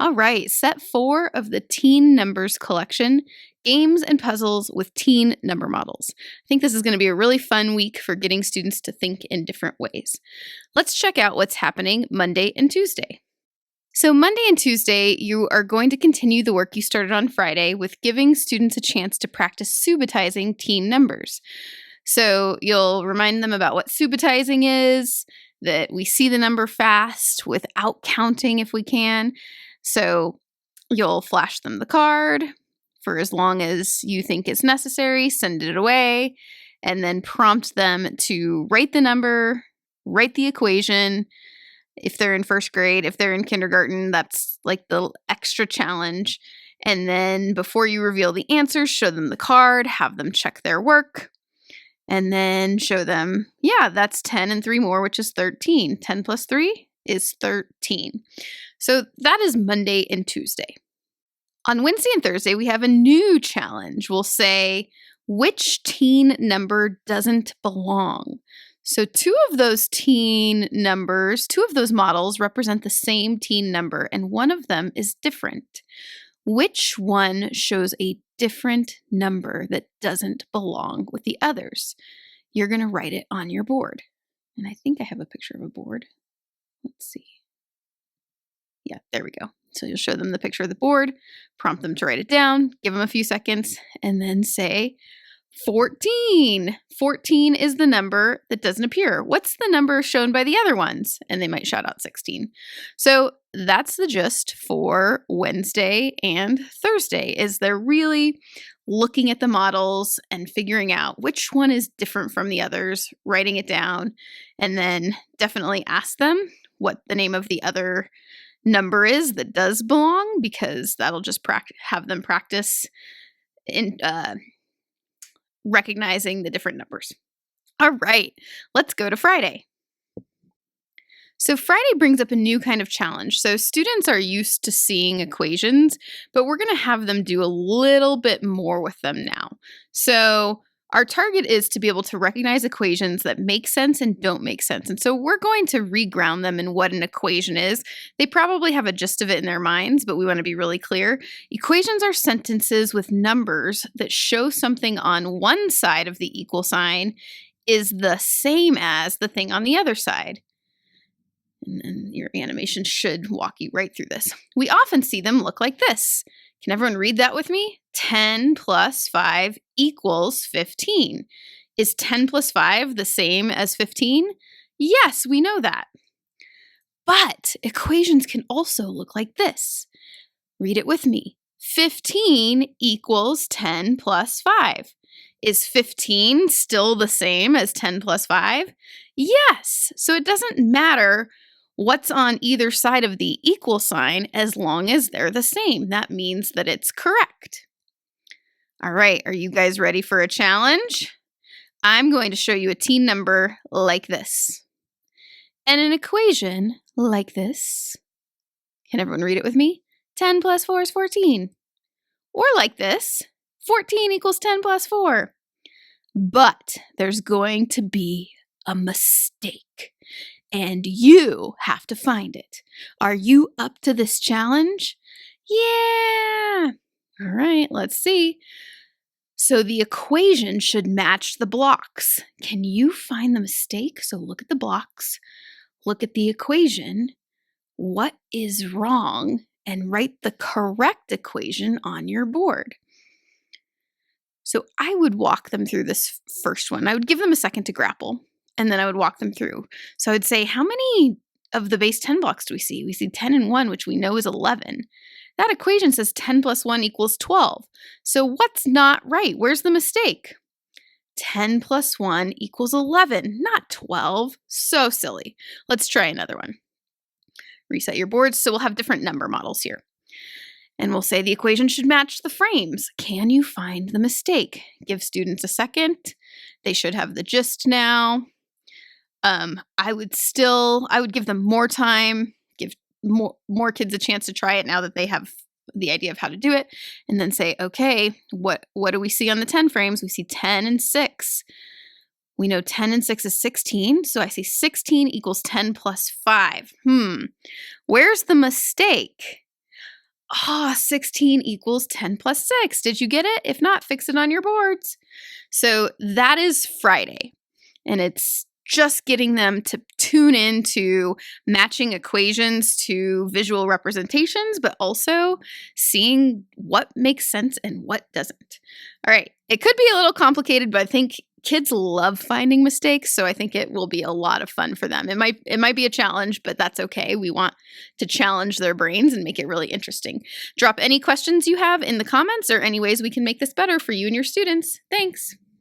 All right, set 4 of the Teen Numbers collection, Games and Puzzles with Teen Number Models. I think this is going to be a really fun week for getting students to think in different ways. Let's check out what's happening Monday and Tuesday. So Monday and Tuesday, you are going to continue the work you started on Friday with giving students a chance to practice subitizing teen numbers. So you'll remind them about what subitizing is, that we see the number fast without counting if we can. So you'll flash them the card for as long as you think is necessary, send it away, and then prompt them to write the number, write the equation. If they're in first grade, if they're in kindergarten, that's like the extra challenge. And then before you reveal the answers, show them the card, have them check their work, and then show them, yeah, that's 10 and 3 more, which is 13. 10 plus 3 is 13. So that is Monday and Tuesday. On Wednesday and Thursday, we have a new challenge. We'll say, which teen number doesn't belong? So 2 of those teen numbers, 2 of those models represent the same teen number, and one of them is different. Which one shows a different number that doesn't belong with the others? You're going to write it on your board. And I think I have a picture of a board. Let's see. Yeah, there we go. So you'll show them the picture of the board, prompt them to write it down, give them a few seconds, and then say 14. 14 is the number that doesn't appear. What's the number shown by the other ones? And they might shout out 16. So that's the gist for Wednesday and Thursday, is they're really looking at the models and figuring out which one is different from the others, writing it down, and then definitely ask them what the name of the other number is that does belong, because that'll just have them practice in recognizing the different numbers. All right, let's go to Friday. So Friday brings up a new kind of challenge. So students are used to seeing equations, but we're going to have them do a little bit more with them now. So our target is to be able to recognize equations that make sense and don't make sense. And so we're going to reground them in what an equation is. They probably have a gist of it in their minds, but we want to be really clear. Equations are sentences with numbers that show something on one side of the equal sign is the same as the thing on the other side. And your animation should walk you right through this. We often see them look like this. Can everyone read that with me? 10 plus 5 equals 15. Is 10 plus 5 the same as 15? Yes, we know that. But equations can also look like this. Read it with me. 15 equals 10 plus 5. Is 15 still the same as 10 plus 5? Yes. So it doesn't matter what's on either side of the equal sign as long as they're the same. That means that it's correct. All right, are you guys ready for a challenge? I'm going to show you a teen number like this and an equation like this. Can everyone read it with me? 10 plus 4 is 14. Or like this, 14 equals 10 plus 4. But there's going to be a mistake, and you have to find it. Are you up to this challenge? Yeah! All right, let's see. So the equation should match the blocks. Can you find the mistake? So look at the blocks, look at the equation. What is wrong? And write the correct equation on your board. So I would walk them through this first one. I would give them a second to grapple, and then I would walk them through. So I would say, how many of the base 10 blocks do we see? We see 10 and 1, which we know is 11. That equation says 10 plus 1 equals 12. So what's not right? Where's the mistake? 10 plus 1 equals 11, not 12. So silly. Let's try another one. Reset your boards. So we'll have different number models here. And we'll say the equation should match the frames. Can you find the mistake? Give students a second. They should have the gist now. I would give them more time, give more kids a chance to try it now that they have the idea of how to do it, and then say, okay, what do we see on the 10 frames? We see 10 and 6. We know 10 and 6 is 16, so I see 16 equals 10 plus 5. Where's the mistake? 16 equals 10 plus 6. Did you get it? If not, fix it on your boards. So that is Friday. And it's just getting them to tune into matching equations to visual representations, but also seeing what makes sense and what doesn't. All right, it could be a little complicated, but I think kids love finding mistakes, so I think it will be a lot of fun for them. It might be a challenge, but that's okay. We want to challenge their brains and make it really interesting. Drop any questions you have in the comments or any ways we can make this better for you and your students. Thanks.